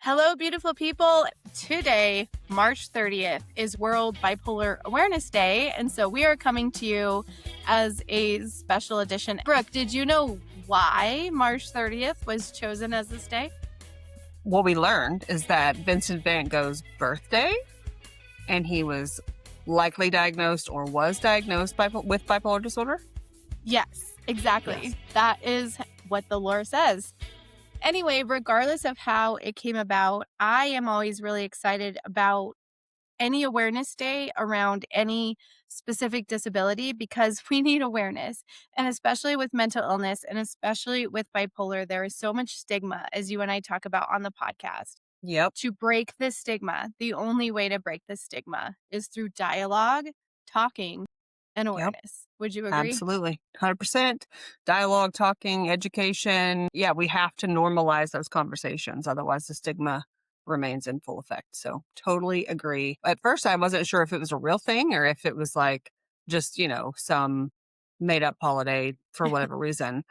Hello, beautiful people. Today, March 30th, is World Bipolar Awareness Day, and so we are coming to you as a special edition. Brooke, did you know why March 30th was chosen as this day? What we learned is that Vincent van Gogh's birthday, and he was likely diagnosed or was diagnosed with bipolar disorder? Yes, exactly. Yes. That is what the lore says. Anyway, regardless of how it came about, I am always really excited about any awareness day around any specific disability because we need awareness. And especially with mental illness and especially with bipolar, there is so much stigma, as you and I talk about on the podcast. Yep. To break this stigma, the only way to break this stigma is through dialogue, talking, and awareness. Would you agree? Absolutely. 100%. Dialogue, talking, education. Yeah, we have to normalize those conversations. Otherwise, the stigma remains in full effect. So totally agree. At first, I wasn't sure if it was a real thing or if it was like just, some made up holiday for whatever reason.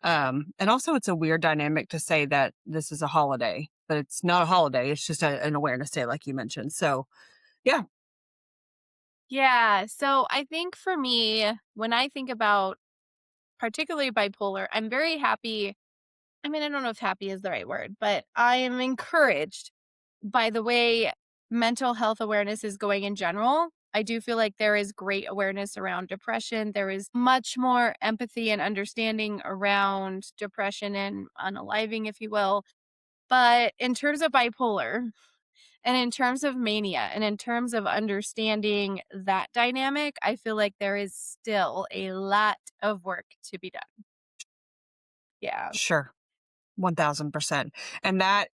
And also, it's a weird dynamic to say that this is a holiday, but it's not a holiday. It's just an awareness day, like you mentioned. So, yeah. Yeah. So I think for me, when I think about particularly bipolar, I'm very happy. I mean, I don't know if happy is the right word, but I am encouraged by the way mental health awareness is going in general. I do feel like there is great awareness around depression. There is much more empathy and understanding around depression and unaliving, if you will. But in terms of bipolar, and in terms of mania and in terms of understanding that dynamic, I feel like there is still a lot of work to be done. Yeah. Sure. 1000%. And that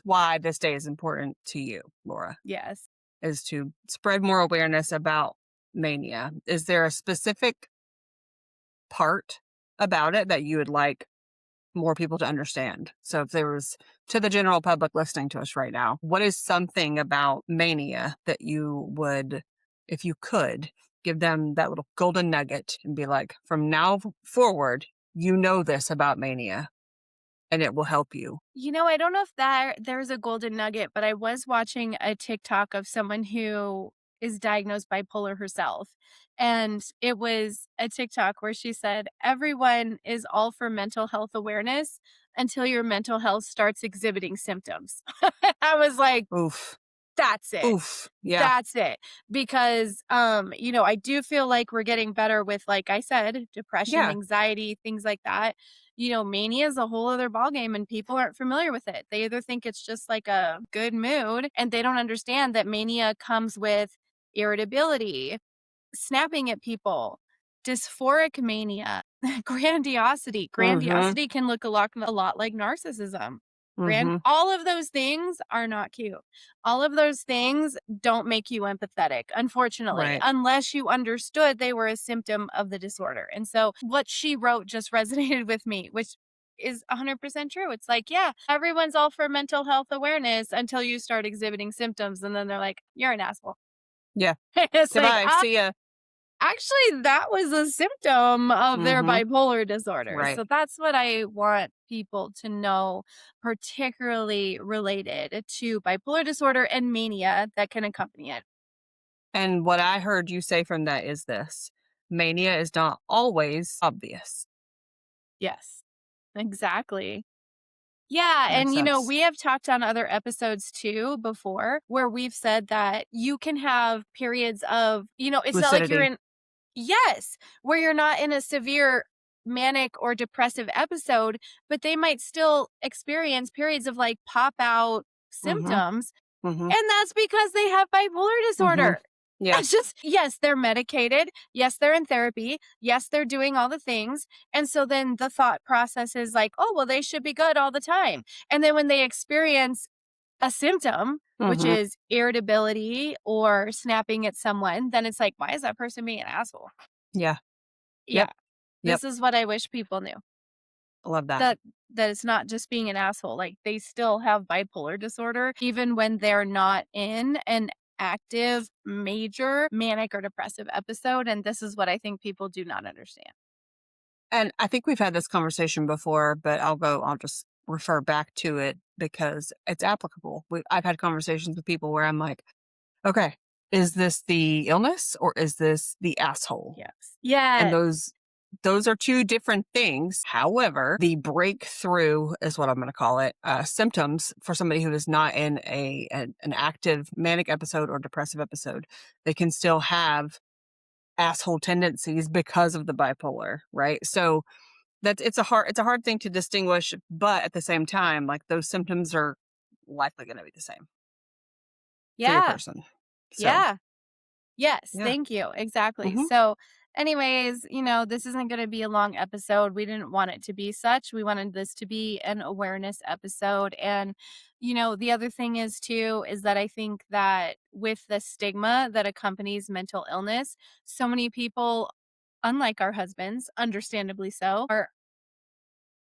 why this day is important to you, Laura, Yes. is to spread more awareness about mania. Is there a specific part about it that you would like more people to understand? So if there was to the general public listening to us right now, what is something about mania that you would, if you could, give them that little golden nugget and be like, from now forward, you know this about mania and it will help you? I don't know if there's a golden nugget, but I was watching a TikTok of someone who is diagnosed bipolar herself. And it was a TikTok where she said, everyone is all for mental health awareness until your mental health starts exhibiting symptoms. I was like, Oof. that's it. Oof. Yeah. That's it. Because, I do feel like we're getting better with, like I said, depression, Yeah. anxiety, things like that. Mania is a whole other ballgame and people aren't familiar with it. They either think it's just like a good mood and they don't understand that mania comes with irritability, snapping at people, dysphoric mania, grandiosity. Grandiosity can look a lot like narcissism. Mm-hmm. All of those things are not cute. All of those things don't make you empathetic, unfortunately, Right. unless you understood they were a symptom of the disorder. And so what she wrote just resonated with me, which is 100% true. It's like, yeah, everyone's all for mental health awareness until you start exhibiting symptoms. And then they're like, you're an asshole. Yeah. It's Goodbye. like, See ya. actually, that was a symptom of their bipolar disorder. Right. So that's what I want people to know, particularly related to bipolar disorder and mania that can accompany it. And what I heard you say from that is this: mania is not always obvious. Yes, exactly. Yeah. Makes And, sense. we have talked on other episodes too before where we've said that you can have periods of, it's not like you're Lucidity. in, yes, where you're not in a severe manic or depressive episode, but they might still experience periods of like pop out Mm-hmm. symptoms. Mm-hmm. And that's because they have bipolar disorder. Yeah. It's just, yes, they're medicated. Yes, they're in therapy. Yes, they're doing all the things. And so then the thought process is like, oh, well, they should be good all the time. And then when they experience a symptom, which is irritability or snapping at someone, then it's like, why is that person being an asshole? Yeah. Yeah. Yep. This is what I wish people knew. I love that. That it's not just being an asshole. Like they still have bipolar disorder, even when they're not in an active, major manic or depressive episode. And this is what I think people do not understand. And I think we've had this conversation before, but I'll just refer back to it because it's applicable. I've had conversations with people where I'm like, okay, is this the illness or is this the asshole? Yes. And Yes. those are two different things. However, the breakthrough is what I'm going to call it. Symptoms for somebody who is not in an active manic episode or depressive episode, they can still have asshole tendencies because of the bipolar, right? So it's a hard thing to distinguish, but at the same time, like those symptoms are likely going to be the same for your Yeah. person. So Yeah. Yes, yeah. thank you. Exactly. Hmm. So, anyways, this isn't going to be a long episode. We didn't want it to be such. We wanted this to be an awareness episode. And, the other thing is, too, is that I think that with the stigma that accompanies mental illness, so many people, unlike our husbands, understandably so, are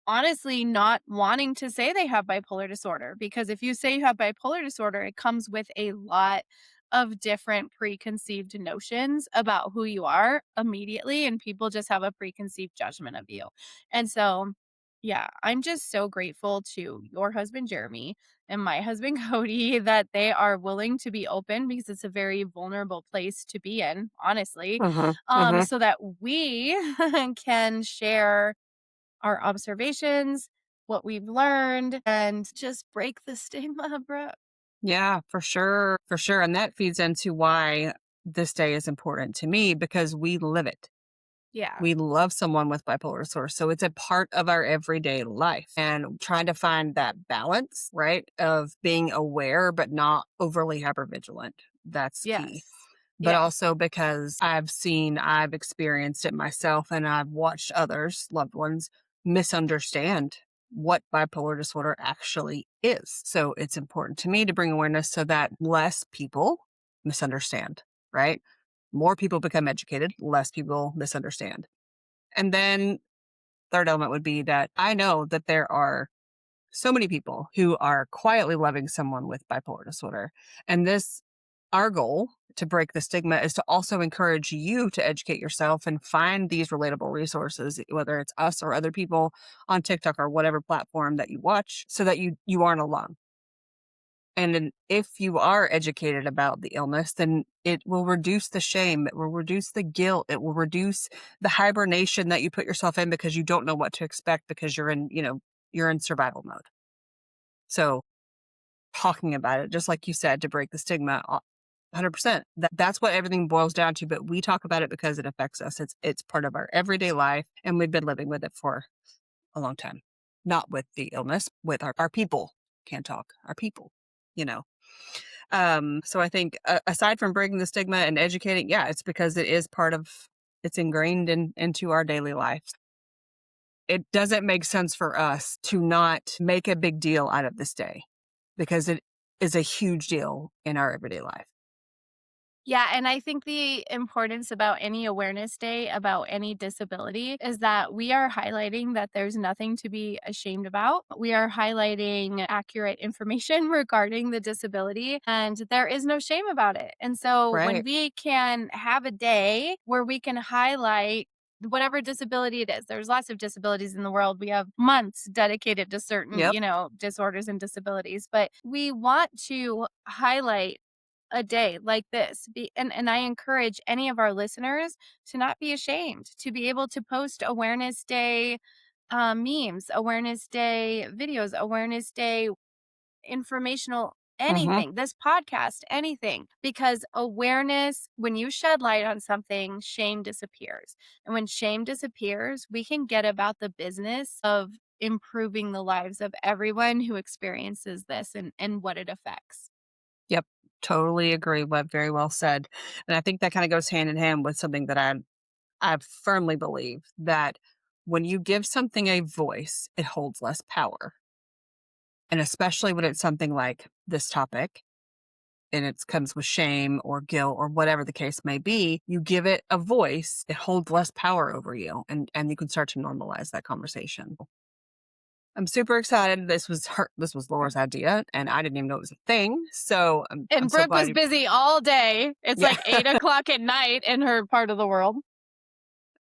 honestly not wanting to say they have bipolar disorder, because if you say you have bipolar disorder, it comes with a lot of different preconceived notions about who you are immediately, and people just have a preconceived judgment of you. And so, yeah, I'm just so grateful to your husband Jeremy and my husband Cody that they are willing to be open, because it's a very vulnerable place to be in, honestly. Hmm. Hmm. So that we can share our observations, what we've learned, and just break the stigma, bro. Yeah, for sure. For sure. And that feeds into why this day is important to me because we live it. Yeah. We love someone with bipolar disorder. So it's a part of our everyday life and trying to find that balance, right? Of being aware, but not overly hypervigilant. That's key. Yes. But Yes. also because I've experienced it myself and I've watched others, loved ones, misunderstand what bipolar disorder actually is. So it's important to me to bring awareness so that less people misunderstand, right? More people become educated, less people misunderstand. And then third element would be that I know that there are so many people who are quietly loving someone with bipolar disorder. And our goal to break the stigma is to also encourage you to educate yourself and find these relatable resources, whether it's us or other people on TikTok or whatever platform that you watch, so that you aren't alone. And then if you are educated about the illness, then it will reduce the shame, it will reduce the guilt, it will reduce the hibernation that you put yourself in because you don't know what to expect because you're in survival mode. So talking about it, just like you said, to break the stigma, 100%. That's what everything boils down to. But we talk about it because it affects us. It's part of our everyday life, and we've been living with it for a long time. Not with the illness, with our people. Can't talk. Our people, you know. So I think aside from breaking the stigma and educating, yeah, it's because it is it's ingrained into our daily life. It doesn't make sense for us to not make a big deal out of this day because it is a huge deal in our everyday life. Yeah, and I think the importance about any awareness day about any disability is that we are highlighting that there's nothing to be ashamed about. We are highlighting accurate information regarding the disability, and there is no shame about it. And so when Right. we can have a day where we can highlight whatever disability it is, there's lots of disabilities in the world. We have months dedicated to certain, Yep. disorders and disabilities, but we want to highlight a day like this. And I encourage any of our listeners to not be ashamed, to be able to post Awareness Day memes, Awareness Day videos, Awareness Day informational Hmm. anything, this podcast, anything, because awareness, when you shed light on something, shame disappears. And when shame disappears, we can get about the business of improving the lives of everyone who experiences this and what it affects. Yep. Totally agree. Very well said. And I think that kind of goes hand in hand with something that I firmly believe that when you give something a voice, it holds less power. And especially when it's something like this topic and it comes with shame or guilt or whatever the case may be, you give it a voice, it holds less power over you and you can start to normalize that conversation. I'm super excited. This was Laura's idea and I didn't even know it was a thing. So I'm And so Brooke glad was you busy all day. It's yeah. like 8 o'clock at night in her part of the world.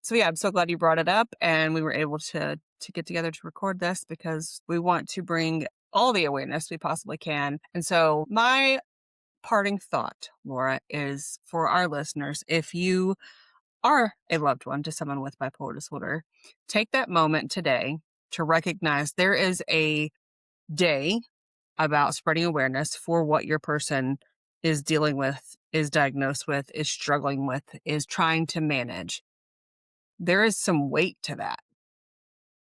So yeah, I'm so glad you brought it up and we were able to get together to record this because we want to bring all the awareness we possibly can. And so my parting thought, Laura, is for our listeners, if you are a loved one to someone with bipolar disorder, take that moment today to recognize there is a day about spreading awareness for what your person is dealing with, is diagnosed with, is struggling with, is trying to manage. There is some weight to that.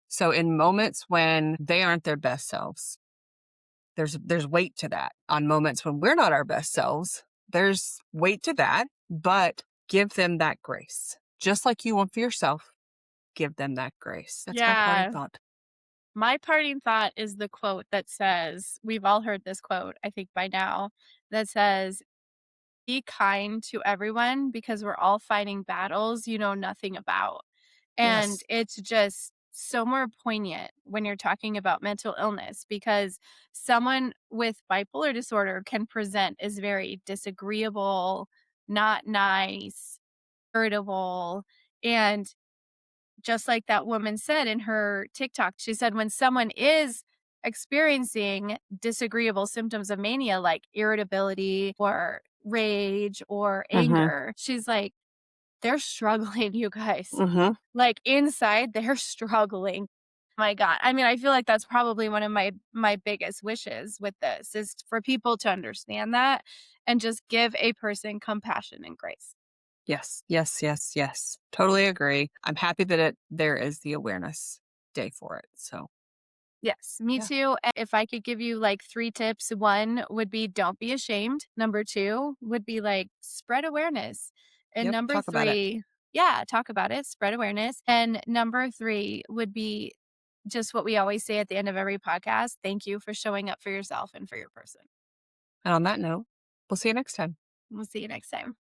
So in moments when they aren't their best selves, there's weight to that. On moments when we're not our best selves, there's weight to that, but give them that grace. Just like you want for yourself, give them that grace. That's my parting Yeah. thought. My parting thought is the quote that says, we've all heard this quote, I think by now, that says, "Be kind to everyone because we're all fighting battles you know nothing about." And Yes. it's just so more poignant when you're talking about mental illness because someone with bipolar disorder can present as very disagreeable, not nice, irritable, and just like that woman said in her TikTok, she said when someone is experiencing disagreeable symptoms of mania like irritability or rage or Mhm. anger, she's like, they're struggling, you guys. Mhm. Like inside, they're struggling. My God. I mean, I feel like that's probably one of my biggest wishes with this is for people to understand that and just give a person compassion and grace. Yes. Yes. Yes. Yes. Totally agree. I'm happy that there is the awareness day for it. So Yes, me yeah. too. And if I could give you like 3 tips, 1 would be don't be ashamed. Number 2 would be like spread awareness. And Yep. number Talk about it. 3, yeah, talk about it, spread awareness. And number 3 would be just what we always say at the end of every podcast, thank you for showing up for yourself and for your person. And on that note, we'll see you next time. We'll see you next time.